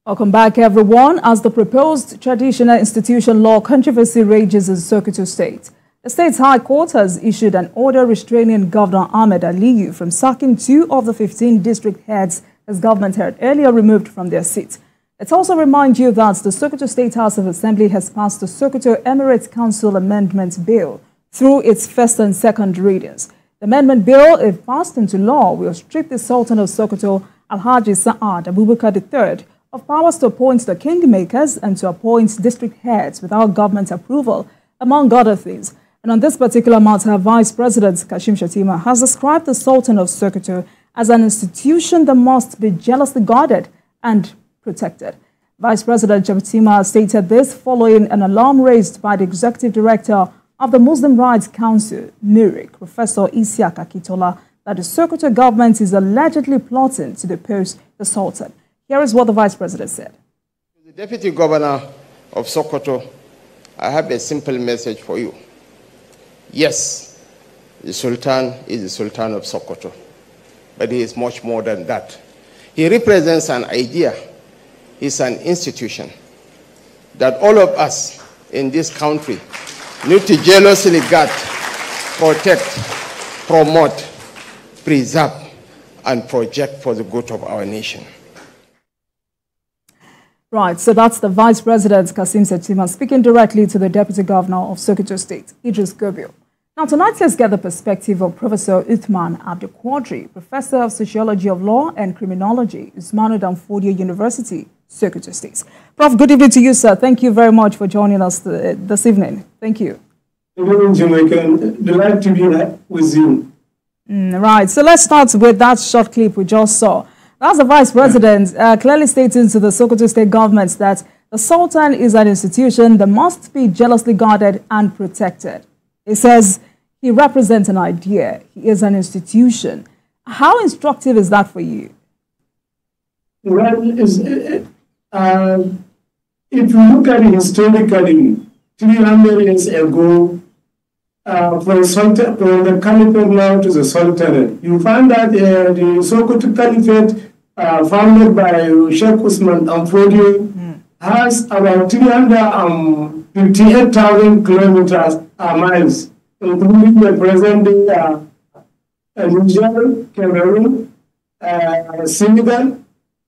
Welcome back, everyone. As the proposed traditional institution law controversy rages in Sokoto State, the state's High Court has issued an order restraining Governor Ahmed Aliyu from sacking 2 of the 15 district heads his government had earlier removed from their seats. Let's also remind you that the Sokoto State House of Assembly has passed the Sokoto Emirates Council Amendment Bill through its first and second readings. The amendment bill, if passed into law, will strip the Sultan of Sokoto, Alhaji Sa'ad Abubakar III, of powers to appoint the kingmakers and to appoint district heads without government approval, among other things. And on this particular matter, Vice President Kashim Shettima has described the Sultan of Sokoto as an institution that must be jealously guarded and protected. Vice President Shettima stated this following an alarm raised by the Executive Director of the Muslim Rights Council, MURIC, Professor Isiaq Akitola, that the Sokoto government is allegedly plotting to depose the Sultan. Here is what the Vice President said. The Deputy Governor of Sokoto, I have a simple message for you. Yes, the Sultan is the Sultan of Sokoto, but he is much more than that. He represents an idea. He's an institution that all of us in this country need to jealously guard, protect, promote, preserve, and project for the good of our nation. Right, so that's the Vice President, Kashim Shettima, speaking directly to the Deputy Governor of Sokoto State, Idris Gobil. Now, tonight, let's get the perspective of Professor Uthman Abdul Quadri, Professor of Sociology of Law and Criminology, Usmanu Danfodio University, Sokoto State. Prof, good evening to you, sir. Thank you very much for joining us this evening. Thank you. Good evening, Jamaican. Delighted to be here with you. Right, so let's start with that short clip we just saw. That's the Vice President clearly stating to the Sokoto State government that the Sultan is an institution that must be jealously guarded and protected. He says he represents an idea. He is an institution. How instructive is that for you? Well, if you look at it historically, 300 years ago, from the Caliphate now to the Sultanate, you find that the Sokoto Caliphate, founded by Sheikh Usman Danfodio, has about 358,000 kilometers, miles, including the present-day Niger, Cameroon, Senegal,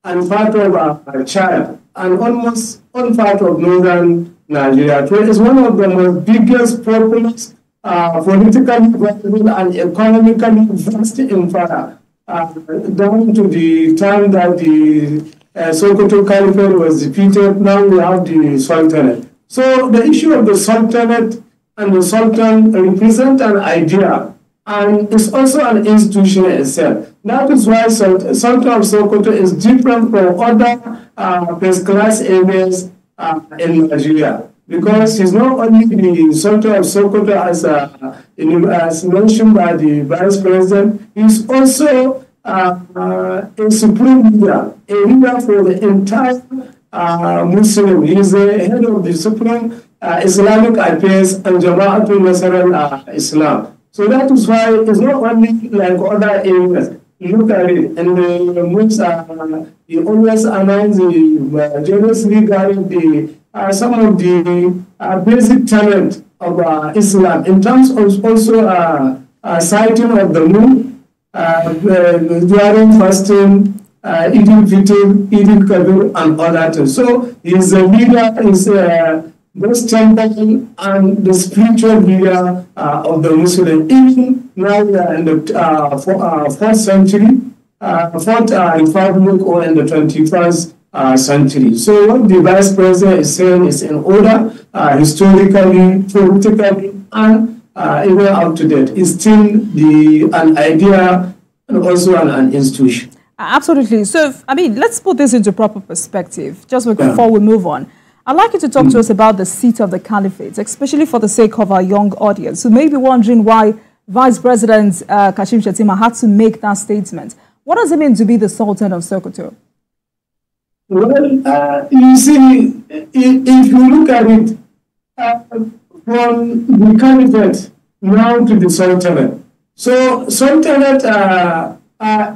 and part of Chad, and almost all part of northern Nigeria. So it's one of the most biggest populous, politically viable and economically vast empire, down to the time that the Sokoto Caliphate was defeated. Now we have the Sultanate. So the issue of the Sultanate and the Sultan represent an idea, and it's also an institution itself. That is why Sultan of Sokoto is different from other first-class areas in Nigeria, because he's not only the Sultan of Sokoto as mentioned by the Vice President, he's also a supreme leader, a leader for the entire Muslim. He's the head of the Supreme Islamic Affairs and Jama'atul Nasr Islam. So that is why it's not only like other areas. You look at it, and he always announced the jealously guarded some of the basic talent of Islam in terms of also sighting of the moon, during fasting, eating fitting, eating kabir, and other things. So he's a leader, he's both temple and the spiritual leader of the Muslim. Even now we are in the 4th century, 4th Republic, or in the 21st century. So what the Vice President is saying is in order, historically, politically, and even up to date. It's still an idea and also an institution. Absolutely. So, I mean, let's put this into proper perspective, just before we move on. I'd like you to talk to us about the seat of the caliphate, especially for the sake of our young audience who may be wondering why Vice President Kashim Shettima had to make that statement. What does it mean to be the Sultan of Sokoto? Well, you see, if you look at it, from the caliphate now to the Sultanate. So Sultanate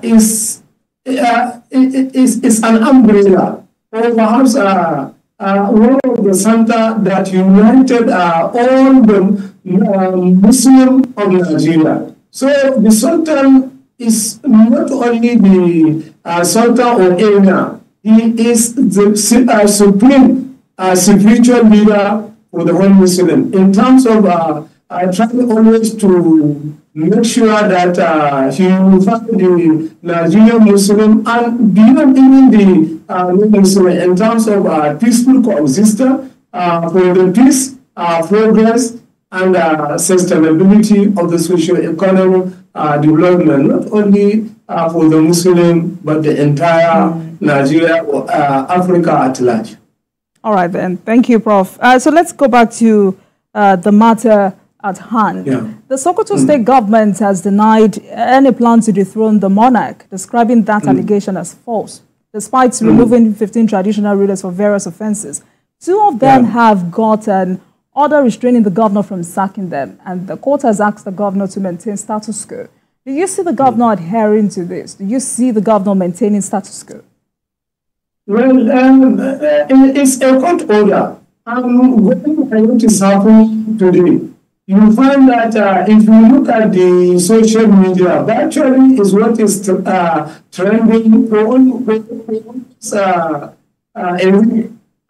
is an umbrella, or perhaps one of the center that united all the Muslim of Nigeria. So the Sultan is not only the Sultan of Emir, he is the supreme spiritual leader for the whole Muslim in terms of trying always to make sure that he unifies the Nigerian Muslim and beyond even the non-Muslim in terms of peaceful coexistence for the peace, progress, and sustainability of the socio-economic development, not only for the Muslim, but the entire Nigeria or Africa at large. All right, then. Thank you, Prof. So let's go back to the matter at hand. Yeah. The Sokoto state government has denied any plan to dethrone the monarch, describing that allegation as false, despite removing 15 traditional rulers for various offenses. 2 of them have gotten order restraining the governor from sacking them, and the court has asked the governor to maintain status quo. Do you see the governor adhering to this? Do you see the governor maintaining status quo? Well, it's a court order. What is happening today? You find that if you look at the social media, virtually is what is trending for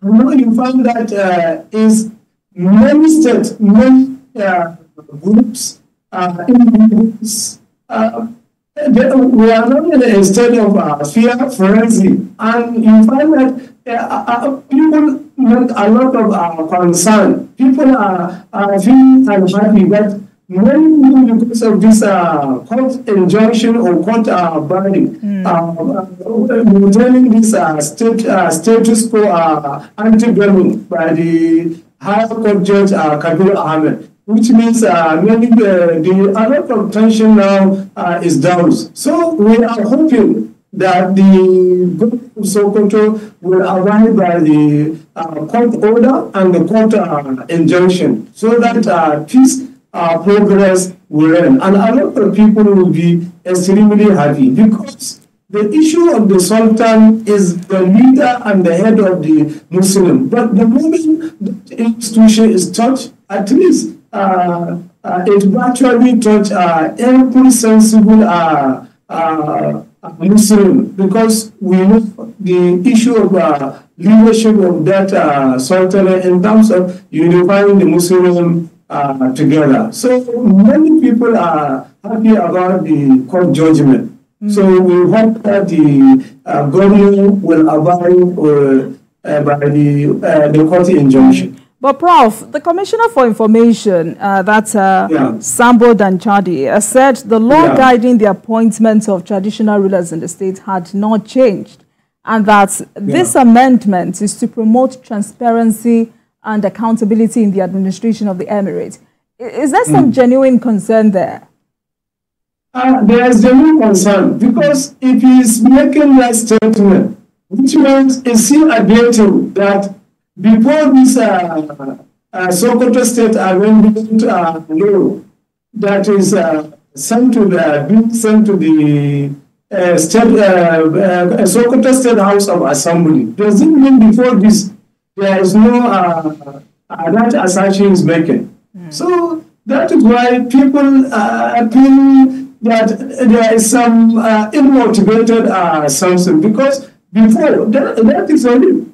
now you find that is many states, many groups, individuals, we are not in a state of fear, frenzy, and you find that people make a lot of concern. People are feeling unhappy, but many people, because of this court injunction or court verdict, maintaining this status quo anti-government by the High Court Judge Kabir Ahmed, which means maybe a lot of tension now is down. So we are hoping that the government of Sokoto will abide by the court order and the court injunction, so that peace progress will reign. And a lot of people will be extremely happy, because the issue of the Sultan is the leader and the head of the Muslim. But the moment the institution is touched, at least it virtually touch every sensible Muslim, because we know the issue of leadership of that Sultan in terms of unifying the Muslim together. So many people are happy about the court judgment. So we hope that the government will abide by the court injunction. But Prof, the Commissioner for Information, Sambo Danchadi, said the law guiding the appointment of traditional rulers in the state had not changed, and that this amendment is to promote transparency and accountability in the administration of the emirate. Is there some genuine concern there? There is genuine concern, because if he is making that statement, which means is he admitting that before this Sokoto State Amendment law that is sent to the Sokoto State House of Assembly, does it mean before this there is no that assertion is making? So that is why people feel that there is some unmotivated something, because before that is only.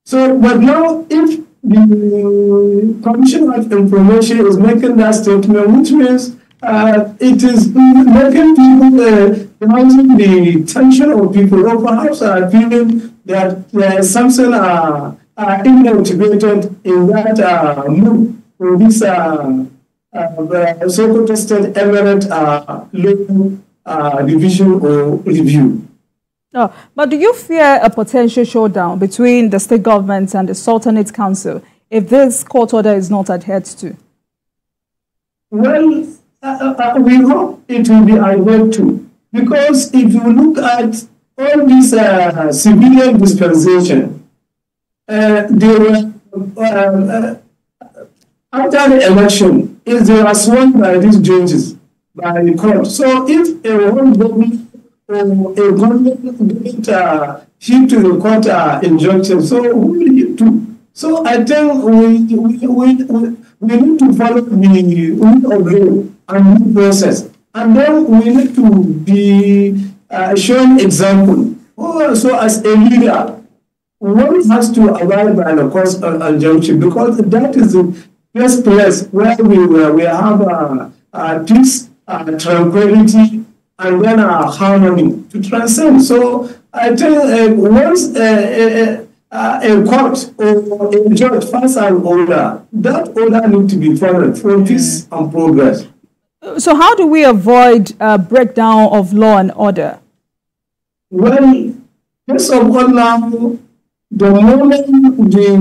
So, but now if the Commission of Information is making that statement, which means it is making people arousing the tension of people, or perhaps feeling that there is something unmotivated in that move for this Sokoto State Emirate law division or review. No, but do you fear a potential showdown between the state government and the Sultanate Council if this court order is not adhered to? Well, we hope it will be adhered to, because if you look at all these civilian dispensation, they were after the election, they were sworn by these judges, by the court. So if a whole government or a government heed to the court injunction. So who will heed to? So I think we need to follow the rule of law and due process. And then we need to be showing example. So as a leader, one has to abide by the court injunction, because that is the best place where we have peace, tranquility, and then harmony to transcend. So I think once a court or a judge finds an order, that order needs to be followed for peace and progress. So how do we avoid breakdown of law and order? Well, first of all, now, the moment the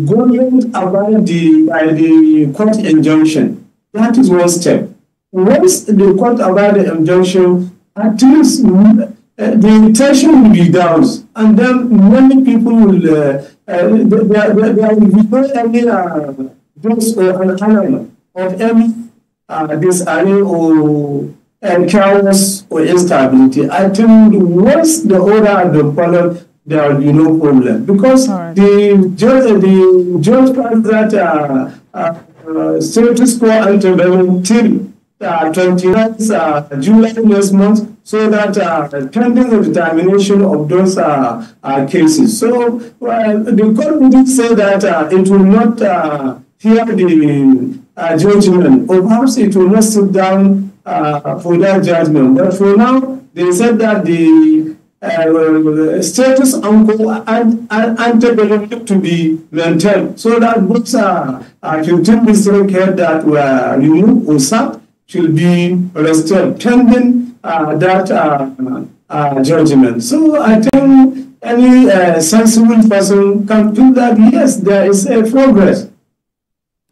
government abides by the court injunction, that is one step. Once the court abides the injunction, at least the tension will be down, and then many people will, there will be no any dose or an element of any disarray or chaos or instability. I think once the order has been followed, there will be no problem, because the judge finds that status quo ante till 29th July next month, so that pending the determination of those cases. So the court did say that it will not hear the judgment, or perhaps it will not sit down for that judgment. But for now, they said that the status ante to be maintained, so that books 15 district head that were removed or sacked should be restored pending that judgment. So I think any sensible person can do that. Yes, there is a progress.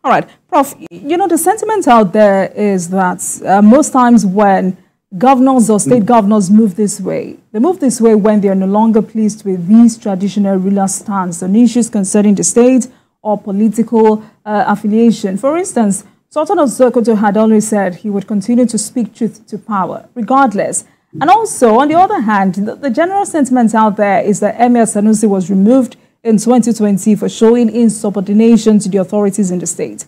All right, Prof, you know, the sentiment out there is that most times when governors or state governors move this way, they move this way when they are no longer pleased with these traditional ruler stance on issues concerning the state or political affiliation. For instance, Sultan of Sokoto had always said he would continue to speak truth to power, regardless. And also, on the other hand, the general sentiment out there is that Emir Sanusi was removed in 2020 for showing insubordination to the authorities in the state.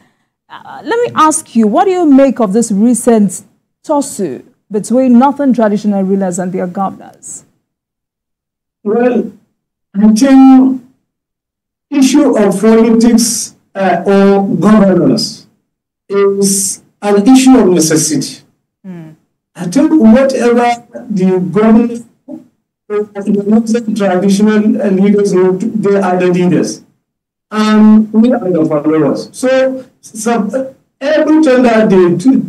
Let me ask you, what do you make of this recent tussle between northern traditional rulers and their governors? Well, I think issue of politics or governance is an issue of necessity. I think whatever the government, the northern traditional leaders, they are the leaders, and we are the followers. So everything that they do,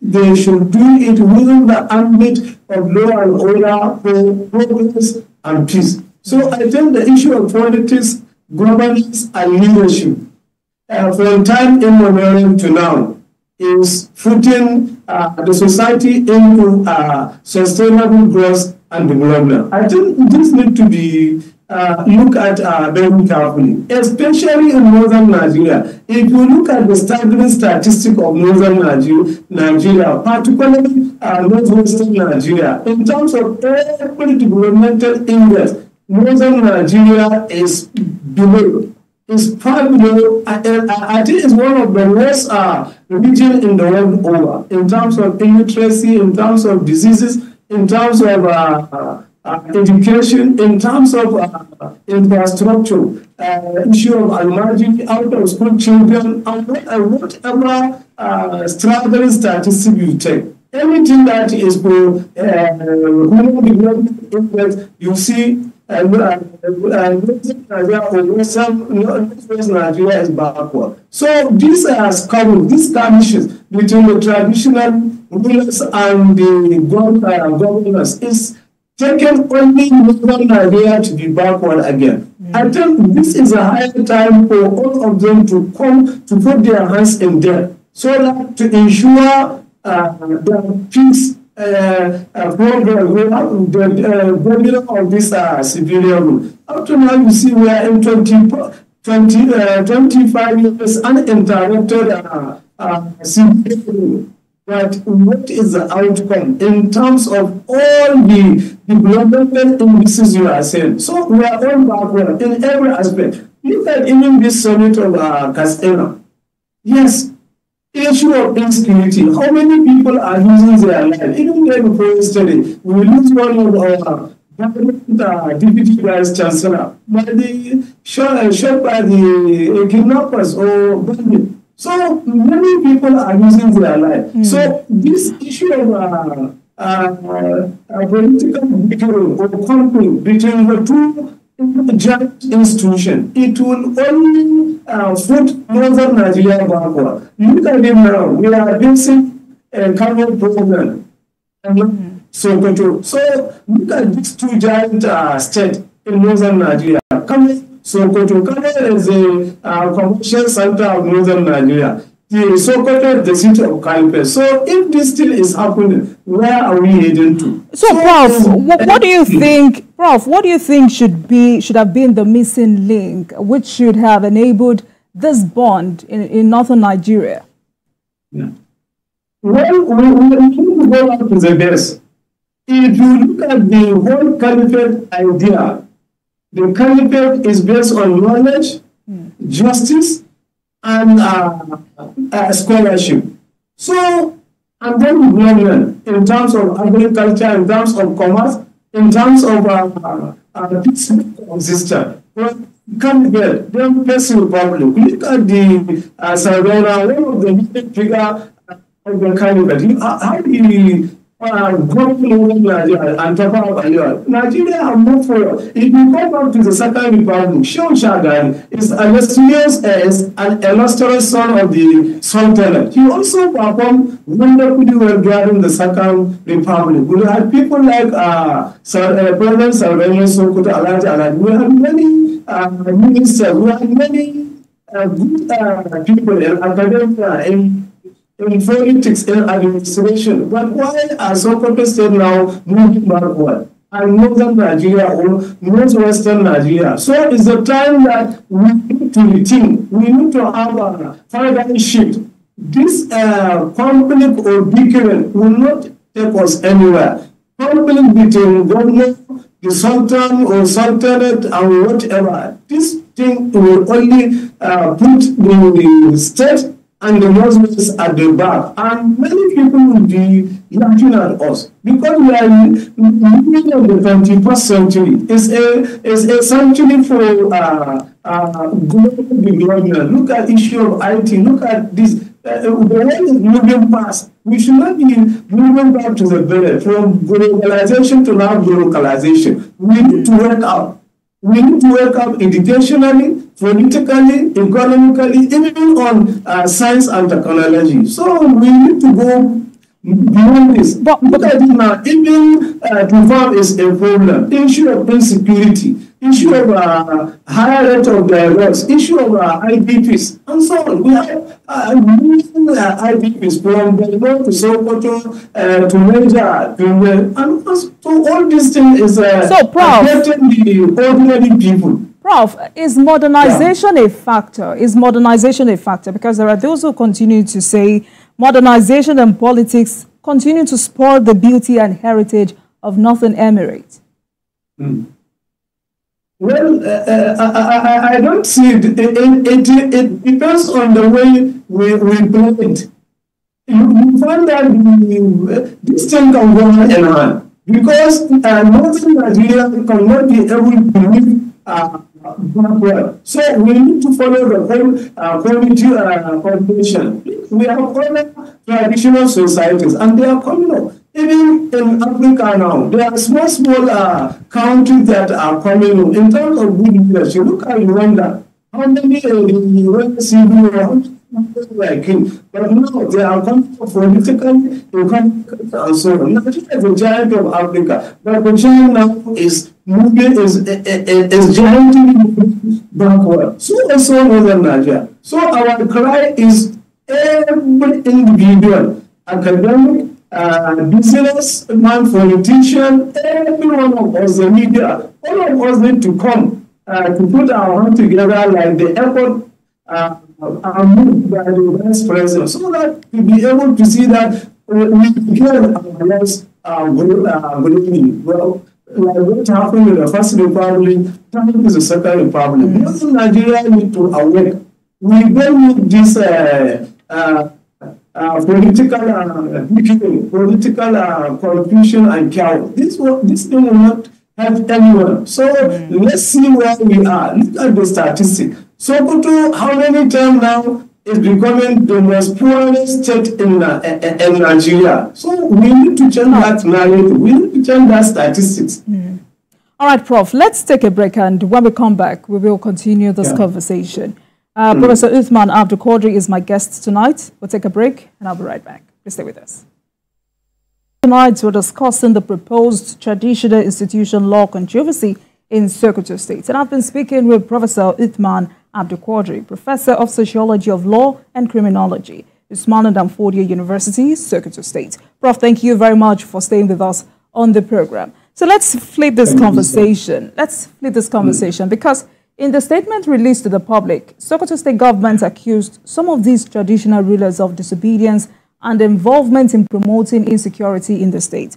they should do it within the ambit of law and order for progress and peace. So I think the issue of politics, governance, and leadership, from time immemorial to now, is putting the society into sustainable growth and development. I think this needs to be looked at very carefully, especially in northern Nigeria. If you look at the staggering statistic of northern Nigeria, particularly northwestern Nigeria, in terms of every developmental index, northern Nigeria is below. Is far below. I think it's one of the worst regions in the world over, in terms of illiteracy, in terms of diseases, in terms of education, in terms of infrastructure, issue of almajiri, out of school children, and whatever struggling statistic you take. Everything that is for human development index, you see, Nigeria is backward. So these are these skirmishes between the traditional rulers and the governors is taken only northern Nigeria to be backward again. I think this is a high time for all of them to come to put their hands in there, so that to ensure the peace program, the building of this civilian rule. Up to now, you see, we are in 25 years uninterrupted civilian rule. But what is the outcome in terms of all the development indices you are saying? So we are all backward in every aspect. Look at even this summit of Castella. Yes, issue of insecurity. How many people are losing their life? Even there before yesterday, we lose one of our deputy vice chancellor by the shot by the kidnappers or bandits. So many people are losing their life. So this issue of political bickering or conflict between the two giant institutions, it will only put northern Nigeria backward. Look at it now. We are facing a carbon problem. So look at these two giant states in northern Nigeria. Sokoto is a commercial center of northern Nigeria. Sokoto is the city of Caliphate. So if this still is happening, where are we heading to? So Prof, what do you think? Prof, what do you think should have been the missing link, which should have enabled this bond in northern Nigeria? Yeah. Well, we need to go back to the base. If you look at the whole Caliphate idea, the caliphate is based on knowledge, justice, and scholarship. So, and then development in terms of agriculture, in terms of commerce, in terms of peaceful coexistence. Well, you can't get them facing public. Look at the Savannah, one of the leading figures of the caliphate. How do you Nigeria have moved forward. If you go back to the Second Republic, Shagari is an illustrious son of the Sultan. He also performed wonderfully well during the Second Republic. We had people like President Salvador Sokoto, Alaji. We had many ministers. We had many good people in academia, in politics, in administration. But why are Sokoto State now moving backward? And northern Nigeria or northwestern Nigeria. So it's the time that we need to rethink. We need to have a paradigm shift. This conflict or bickering will not take us anywhere. Conflict between government, the Sultan or Sultanate and whatever. This thing will only put the state and the Muslims at the back. And many people will be laughing at us because we are living in the 21st century. It's a century for global development. Look at the issue of IT. Look at this. The world is moving fast. We should not be moving back to the village from globalization to now globalization. We need to work out. We need to work out educationally, politically, economically, even on science and technology. So we need to go beyond this. But look at it now, even to farm is a problem. Issue of insecurity, issue of higher rate of divorce, issue of IDPs, and so on. We have IDPs from Belgium to Sokoto to Niger, and so all these things is affecting the ordinary people. Prof, is modernization a factor? Is modernization a factor? Because there are those who continue to say modernization and politics continue to spoil the beauty and heritage of Northern Emirates. Well, I don't see it. It depends on the way we play it. You find that this thing can go hand in hand because Northern Nigeria cannot be able to live well. So we need to follow the whole community coordination. We have other traditional societies and they are communal. Even in Africa now, there are small countries that are communal. In terms of good leadership, look at Rwanda. How many Rwanda civil wars like him? But now they are coming politically, economically, and so on. Nigeria is the giant of Africa, but Nigeria now is moving, is giantly moving backward. So also Northern Nigeria. So our cry is every individual, academic, businessman, politician, every one of us, the media, all of us need to come to put our hands together like the effort are moved by the vice president, so that we be able to see that we begin our lives globally. Well, like what happened in the First Republic, time is the Second Republic. Because Nigeria need to awake. We don't need this political confusion and chaos. This thing will not help anyone. So let's see where we are. Look at the statistics. Sokoto, how many times now is becoming the most poorest state in Nigeria? So we need to change that narrative. We need to change that statistics. All right, Prof. Let's take a break, and when we come back, we will continue this conversation. Professor Uthman Abdul Quadri is my guest tonight. We'll take a break, and I'll be right back. Please stay with us. Tonight, we're discussing the proposed traditional institution law controversy in Sokoto State. And I've been speaking with Professor Uthman Abdul Quadri, Professor of Sociology of Law and Criminology, Usman and Danfodio University, Sokoto State. Prof, thank you very much for staying with us on the program. So let's flip this conversation. Because in the statement released to the public, Sokoto State government accused some of these traditional rulers of disobedience and involvement in promoting insecurity in the state.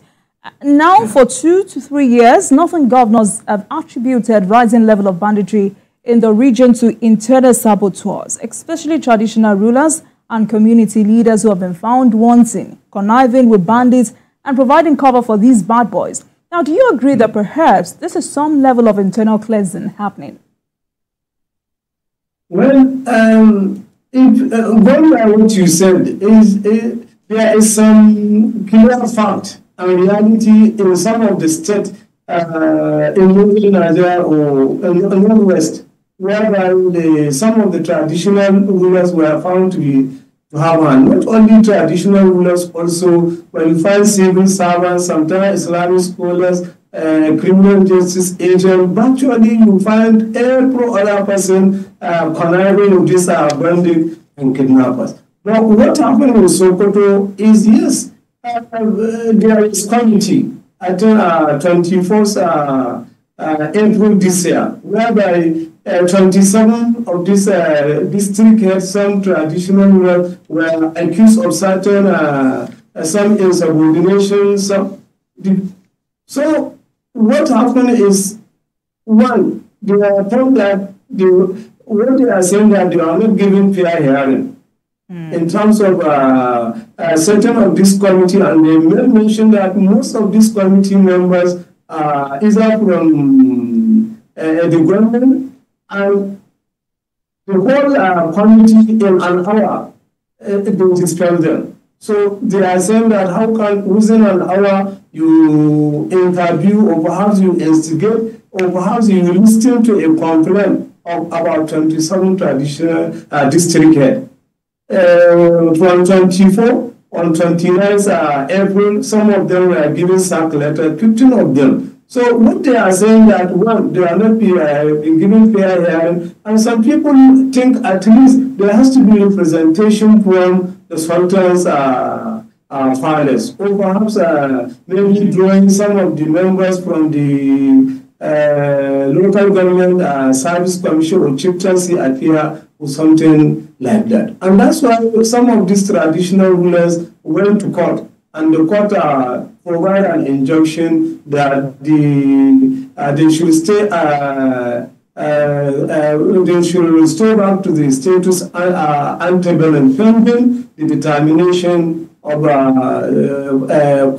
Now, for 2 to 3 years, northern governors have attributed rising level of banditry in the region to internal saboteurs, especially traditional rulers and community leaders who have been found wanting, conniving with bandits and providing cover for these bad boys. Now, do you agree that perhaps this is some level of internal cleansing happening? Well, going by what you said, there is some clear fact and reality in some of the states in northern Nigeria or in the northwest, whereby some of the traditional rulers were found to have, and not only traditional rulers, also when you find civil servants, sometimes Islamic scholars, criminal justice agents, virtually you find every other person conniving with these bandits and kidnappers. Now, what happened in Sokoto is, yes, there is committee at 24th April this year, whereby 27 of these district heads, some traditional rulers, were accused of certain some insubordination. So what happened is, one, they are told that what they are saying that they are not giving fair hearing in terms of certain of this committee, and they mentioned that most of these committee members are either from the government, and the whole committee in an hour they dispel them. So they are saying that how can within an hour you interview, or perhaps you instigate, or perhaps you listen to a complaint of about 27 traditional district heads. From 24 on 29th April, some of them were given sack letter, 15 of them. So what they are saying that, one, they are not being given fair hearing, and some people think at least there has to be representation from the Sultan's fathers, or perhaps maybe drawing some of the members from the local government service commission or chieftaincy appear or something like that. And that's why some of these traditional rulers went to court, and the court provide an injunction that they should stay, they should restore back to the status antebellum pending the determination of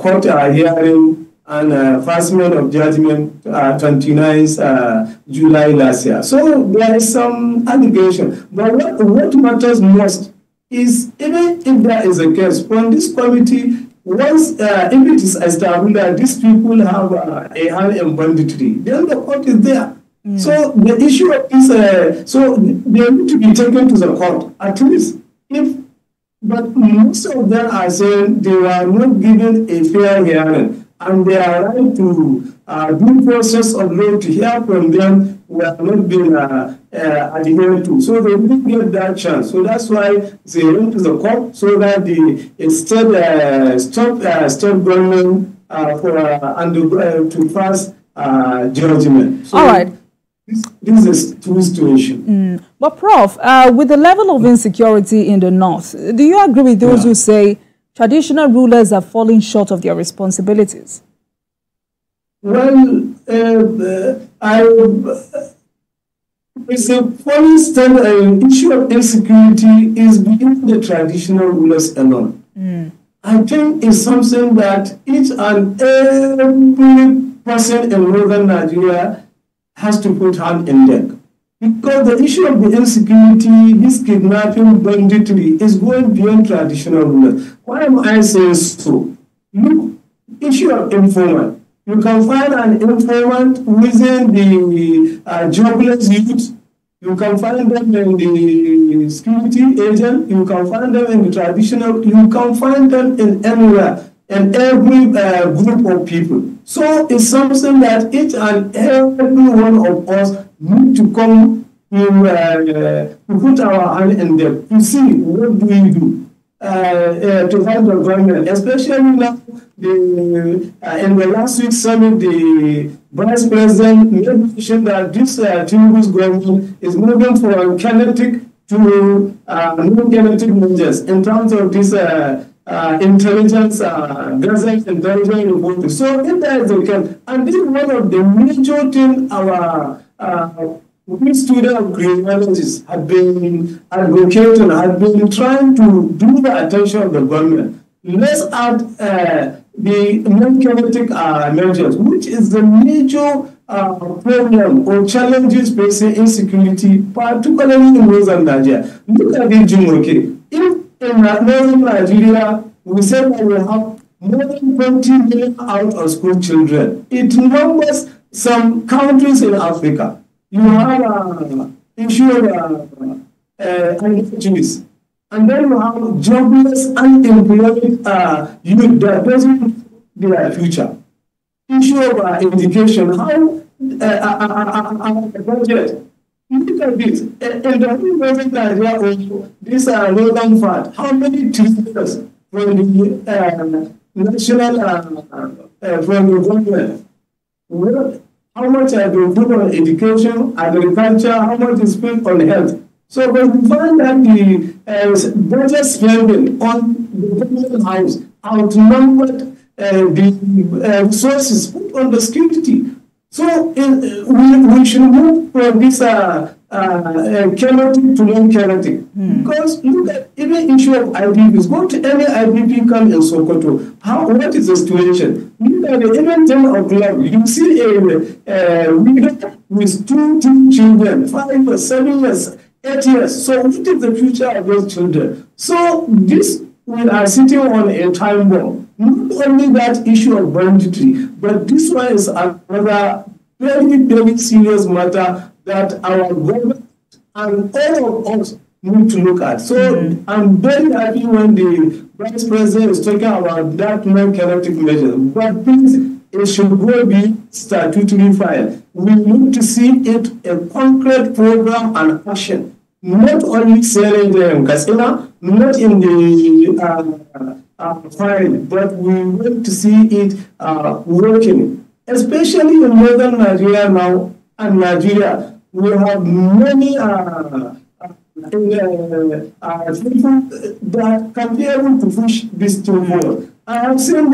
court hearing and passment of judgment 29th July last year. So there is some allegation. But what matters most is, even if there is a case, when this committee, once if it is established that these people have a hand in banditry, then the court is there. So the issue of this, so they need to be taken to the court, at least. But most of them are saying they were not given a fair hearing, and they are right to due process of law to hear from them were not being adhered to. So they didn't get that chance. So that's why they went to the court, so that the state government to pass judgment. So all right. This is two situations. But Prof, with the level of insecurity in the north, do you agree with those who say traditional rulers are falling short of their responsibilities? Well, it's a funny issue of insecurity is beyond the traditional rulers alone. I think it's something that each and every person in northern Nigeria has to put hand in deck. Because the issue of the insecurity, this kidnapping, banditry is going beyond traditional rulers. Why am I saying so? Look, issue of informant. You can find an informant within the jobless youth. You can find them in the security agent. You can find them in the traditional. You can find them in anywhere, in every group of people. So it's something that each and every one of us need to come to put our hand in there to see what do we do to help the government, especially now. In the last week's summit, the Vice President made mention that this TVC government is moving from kinetic to non-kinetic measures in terms of this intelligence, gazette intelligence reporting. So if that is the case, and this is one of the major things our we students of criminologists have been advocating, have been trying to do the attention of the government. Let's add the non-kinetic measures, which is the major problem or challenges facing insecurity, particularly in northern Nigeria. Look at the Jumoke. If in northern Nigeria, we say that we have more than 20 million out of school children, it numbers some countries in Africa. You have issue of unemployment. And then you have jobless, unemployed youth that doesn't their future. Issue of education, how the budget. Look at this. In the northern area of this northern part, how many teachers from the national, from the government? Well, how much have been put on education, agriculture, how much is spent on health? So when we find that the budget spending on the government house outnumbered the resources put on the security. So we should move from this kinetic to non-kinetic. Because look at even issue of IDPs. Go to any IDP camp in Sokoto. What is the situation? Look at the even 10 o'clock. You see a widow with two children, 5 or 7 years, 8 years. So what is the future of those children? So this, we are sitting on a time bomb. Not only that issue of banditry, but this one is another very, very serious matter that our government and all of us need to look at. So I'm very happy when the Vice President is talking about that non-kinetic measure. But please, it should go be statutory file. We need to see it a concrete program and action. Not only saying the Kasina, not in the file, but we want to see it working. Especially in northern Nigeria now and Nigeria, we have many people that can be able to push this forward. I have seen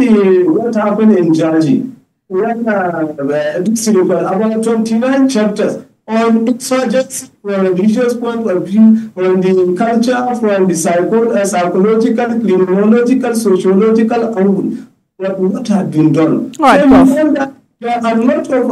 what happened in Jaji, when about 29 chapters on insurgency from a religious point of view, from the culture, from the psychological, criminological, sociological angle. But what has been done? Right, so there are a lot of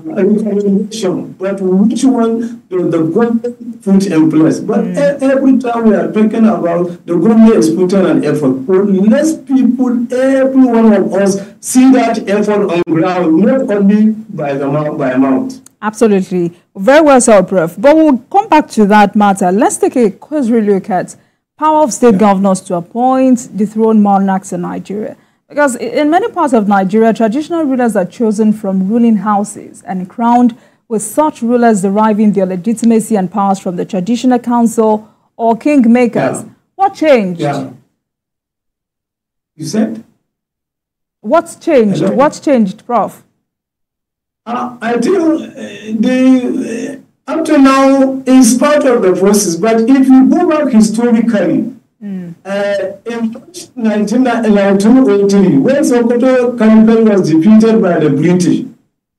recommendations, but which one the government put in place? But every time we are talking about the government is putting an effort. Less people, every one of us, see that effort on ground, not only by mouth. Absolutely. Very well said, Prof. But we'll come back to that matter. Let's take a closer look at power of state governors to appoint dethroned monarchs in Nigeria. Because in many parts of Nigeria, traditional rulers are chosen from ruling houses and crowned, with such rulers deriving their legitimacy and powers from the traditional council or kingmakers. What changed? You said? What's changed? Hello? What's changed, Prof? I think up to now is part of the process, but if you go back historically, In March 1983, when Sokoto Capital was defeated by the British,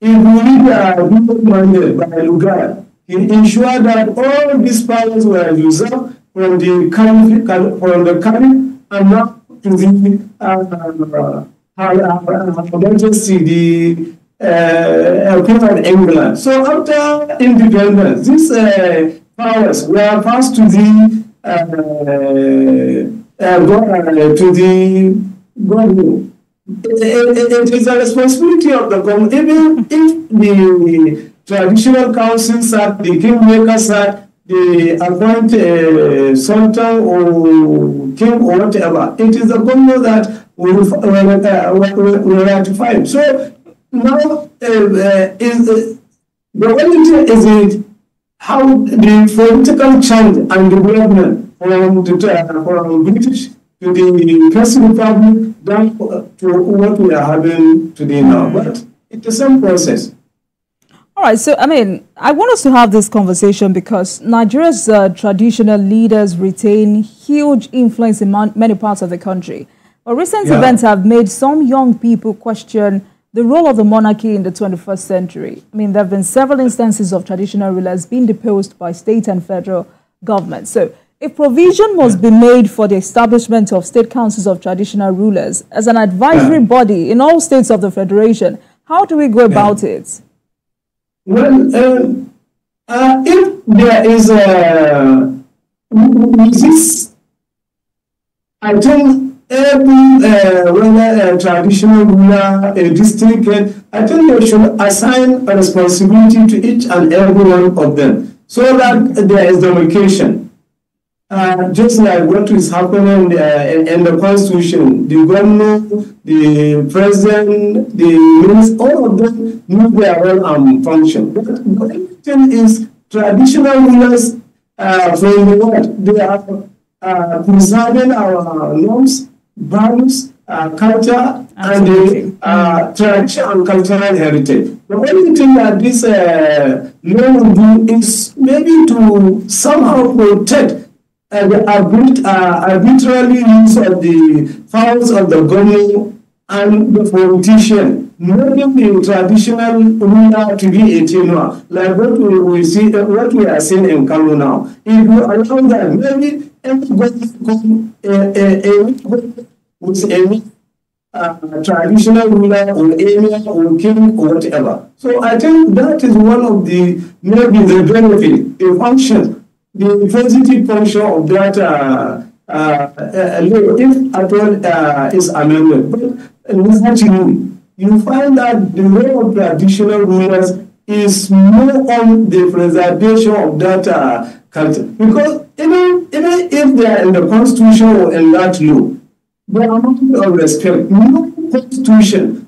he mandate by Lugard. He ensured that all these powers were usurped from the caliph and now to the Queen of England. So after independence, these powers were passed to the government. It is a responsibility of the government, even if the traditional council sat, the kingmaker sat, they appoint Sultan or king or whatever. It is the government that will ratify. So now the only thing is it how the political change and development from British to the First Republic down to what we are having today now. But it's the same process. All right, so, I mean, I want us to have this conversation because Nigeria's traditional leaders retain huge influence in many parts of the country. But recent events have made some young people question the role of the monarchy in the 21st century. I mean, there have been several instances of traditional rulers being deposed by state and federal governments. So, if provision must be made for the establishment of state councils of traditional rulers as an advisory body in all states of the federation, how do we go about it? Well, if there is this, I think every traditional ruler, a district head, I think they should assign a responsibility to each and every one of them so that there is demarcation. Just like what is happening in the Constitution, the governor, the president, the minister, all of them know their role and function. But the thing is, traditional rulers from the world, they are preserving our norms, values, culture, and the tradition and cultural heritage. The only thing that this law will do is maybe to somehow protect the arbitrary use of the powers of the government and the politician, making the traditional ruler to be a tenure, like what we see, what we are seeing in Kano now. If you allow that, maybe everybody with a traditional ruler or emir or king or whatever. So I think that is one of the maybe the benefit, the function, the positive function of that law, if at all is amended. But largely, you find that the role of traditional rulers is more on the preservation of that culture. Because even if they are in the Constitution or in that law, the amount of respect, no Constitution,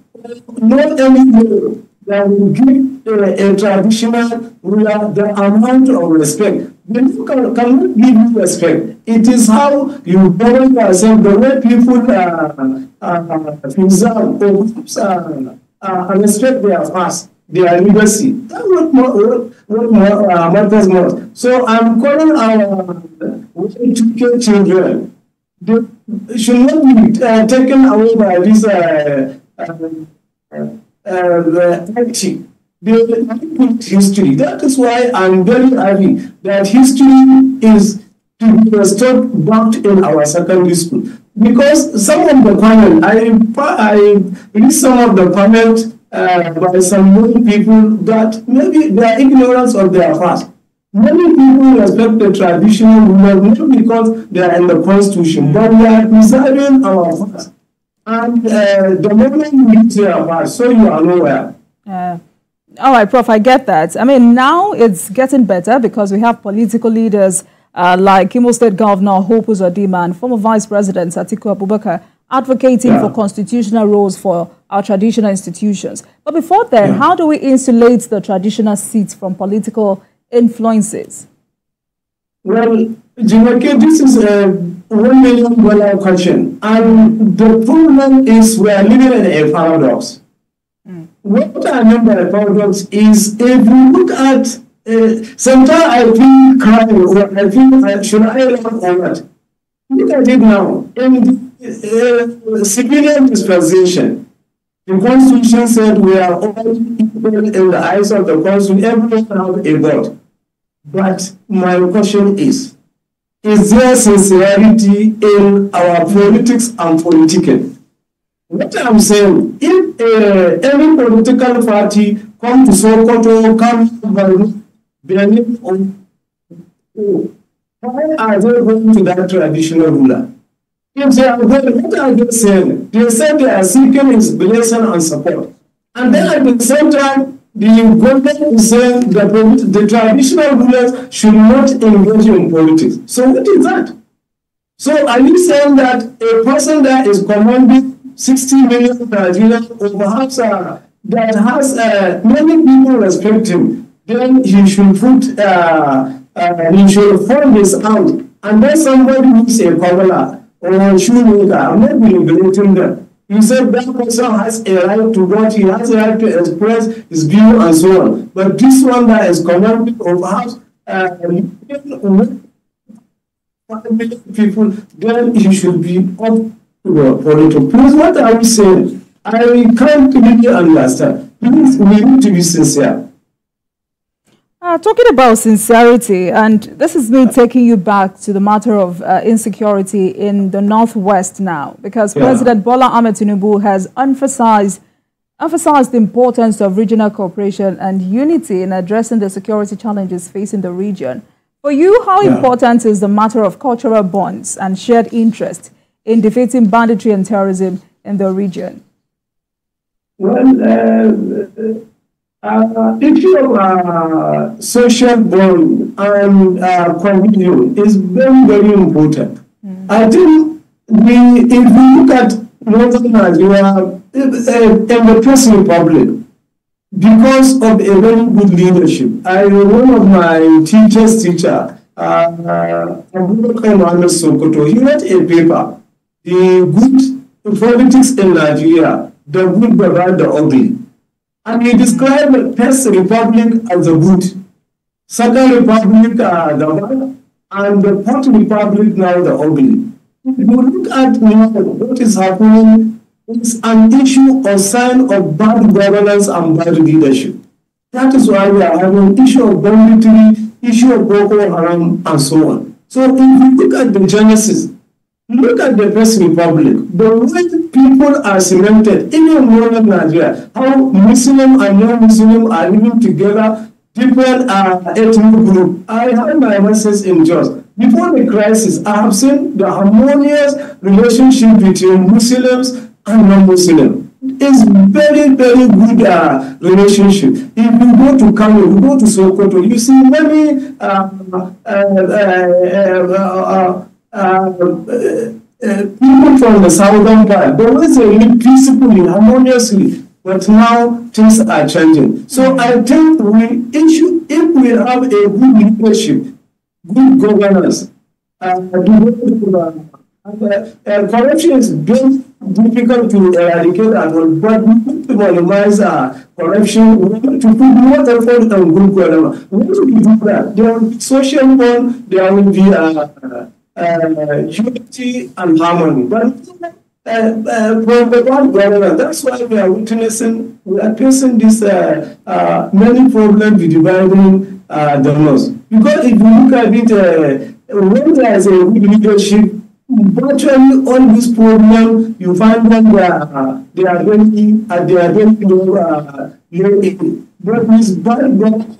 not any law that will give a traditional ruler the amount of respect. You cannot give you respect. It is how you govern yourself, the way people preserve or respect their past, their legacy. That's what matters most. So I'm calling our children. They should not be taken away by this acting. They put history. That is why I'm very happy that history is to be restored back in our secondary school. Because some of the comments, I read some of the comments by some young people that maybe their ignorance of their past. Many people respect the traditional rulers not because they are in the Constitution, but we are preserving our past. And the moment you use their past, so you are nowhere. All right, Prof, I get that. I mean, now it's getting better because we have political leaders like Imo State Governor Hope Uzodimma and former Vice President Atiku Abubakar advocating for constitutional roles for our traditional institutions. But before then, how do we insulate the traditional seats from political influences? Well, Jimake, this is a $1 million question. And the problem is we are living in a paradox. What I mean by paradox is if you look at, sometimes I feel crying or I feel, should I laugh or what? Look at it now. In the civilian dispensation, the Constitution said we are all equal in the eyes of the Constitution. Everyone have a vote. But my question is there sincerity in our politics and politicking? What I'm saying, if any political party come to Sokoto, come to Benin, why are they going to that traditional ruler? If they are going, what are they saying? They said they are seeking his blessing and support. And then at the same time, the government is saying that the traditional rulers should not engage in politics. So what is that? So are you saying that a person that is commanding 60 million Nigerians, or perhaps that has many people respect him, then he should put, he should form his out, and then somebody who is a cobbler or a shoemaker, I'm not manipulating them. You said that person has a right to vote, he has a right to express his view and so on. But this one that is commanding or perhaps 5 million people, then he should be up to the political. Please, what are we saying? I can't really understand. Please, we need to be sincere. Talking about sincerity, and this is me taking you back to the matter of insecurity in the Northwest now, because President Bola Ahmed Tinubu has emphasized the importance of regional cooperation and unity in addressing the security challenges facing the region. For you, how important is the matter of cultural bonds and shared interest in defeating banditry and terrorism in the region? Well, issue of social bond and communion is very, very important. I think if we look at Northern Nigeria in the First Republic, because of a very good leadership, one of my teacher's teacher, Sokoto, he wrote a paper, The Good Politics in Nigeria, the Good, the Bad, the Ugly. And he described the First Republic as the good, Second Republic the bad, and the Fourth Republic now the ugly. If you look at now what is happening, it's an issue or sign of bad governance and bad leadership. That is why we are having issue of banditry, issue of Boko Haram, and so on. So if you look at the genesis, look at the First Republic, the way people are cemented, even in modern Nigeria, how Muslim and non-Muslim are living together, different ethnic groups. I had my message in Jos. Before the crisis, I have seen the harmonious relationship between Muslims and non-Muslims. It's very, very good relationship. If you go to Kano, you go to Sokoto, you see many people from the southern part, they always live peacefully, harmoniously, but now things are changing. So I think if we have a good leadership, good governance, corruption is very difficult to eradicate at all, but we need to minimize corruption. We need to put more effort on good governance. We need to do that. There will be social bond, there will be unity and harmony. But from the one government, that's why we are facing this many problems with dividing the North. Because if you look at it, when there is a good leadership, virtually all these problems, you find them they are very low. But this bad government,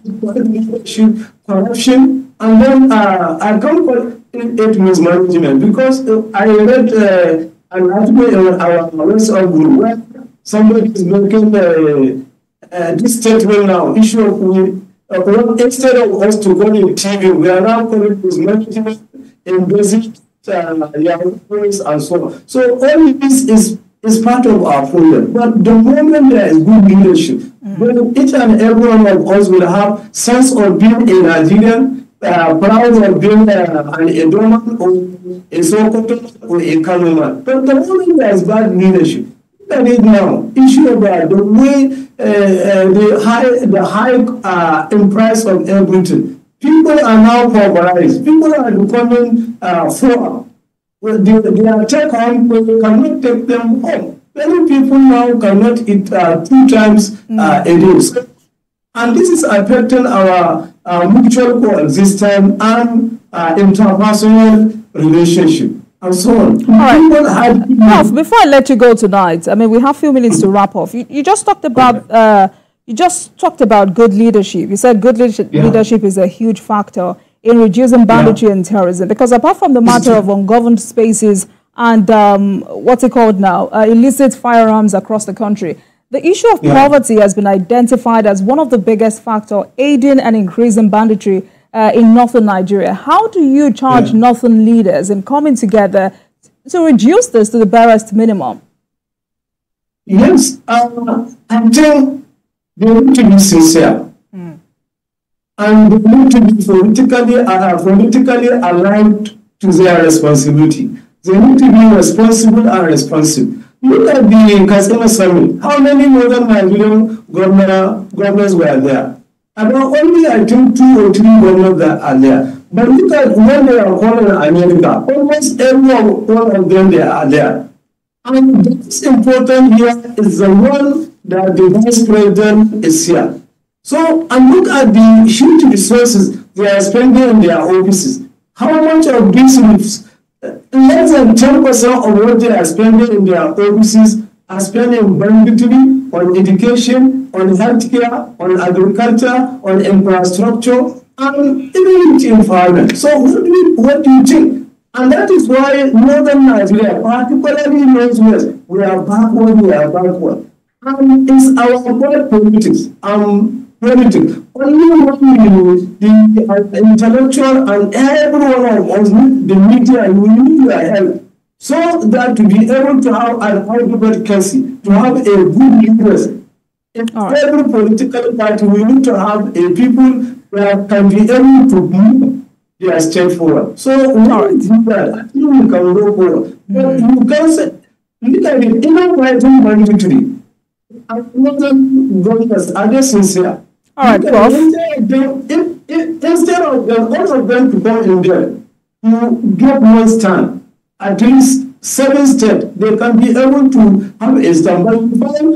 leadership, corruption, and then I can't call it mismanagement, because I read an article in our WhatsApp group where somebody is making this statement now, issue of instead of us to go in TV, we are now calling mismanagement in basic and so on. So all this is part of our problem. But the moment there is good leadership, then each and every one of us will have sense of being a Nigerian, proud of being an Edoman or a Sokoto or a Kanoman. But the moment there is bad leadership, look at it now, issue about the way the high in price of everything. People are now pulverized. People are becoming poor. their take-home pay cannot take them home. Many people now cannot eat 2 times a day. So, and this is affecting our mutual coexistence and interpersonal relationship and so on. All right. Prof, before I let you go tonight, I mean, we have a few minutes to wrap off. You just talked about good leadership. You said good leadership is a huge factor in reducing banditry and terrorism, because apart from the matter of ungoverned spaces and what's it called now, illicit firearms across the country, the issue of poverty has been identified as one of the biggest factors aiding and increasing banditry in northern Nigeria. How do you charge northern leaders in coming together to reduce this to the barest minimum? Yes, I think they need to be sincere. And they need to be politically aligned to their responsibility. They need to be responsible and responsive. Look at the Katsina Summit. How many northern Nigerian governors were there? About only, I think, 2 or 3 governors that are there. But look at when they are calling America, almost every one of them they are there. And what's important here is the one that the vice president is here. So, and look at the huge resources they are spending in their offices. How much of this is less than 10% of what they are spending in their offices are spending on banditry, on education, on healthcare, on agriculture, on infrastructure, and even with environment. So what do you think? And that is why northern Nigeria, particularly northwest, we are backward. And it's our bad politics. Only when the intellectual and everyone of us need the media, and we need your help, so that to be able to have an advocacy, to have a good leaders. In every political party, we need to have a people that can be able to move their state forward. So we do that. I think we can go forward. But you can say, look at it, even fighting banditry, northern governors are they sincere? All right, Prof. Instead of all of them to come in there, you get one stand, at least 7 states, they can be able to have a stand. But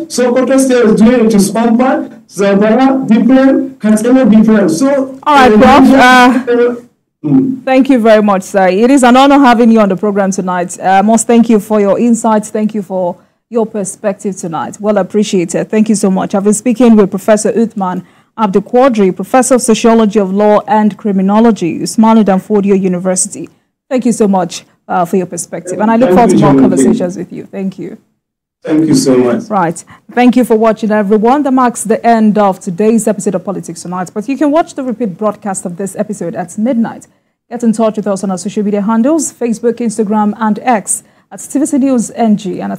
Sokoto State is doing it its own part, Zamfara different, Katsina different. So, all right, Prof. Thank you very much, sir. It is an honor having you on the program tonight. I must thank you for your insights. Thank you for your perspective tonight. Well appreciated. Thank you so much. I've been speaking with Professor Uthman Abdul Quadri, Professor of Sociology of Law and Criminology, Usmanu Danfodio University. Thank you so much for your perspective. And I look forward to more conversations with you. Thank you. Thank you so much. Right. Thank you for watching, everyone. That marks the end of today's episode of Politics Tonight. But you can watch the repeat broadcast of this episode at midnight. Get in touch with us on our social media handles, Facebook, Instagram, and X at TVC News NG and at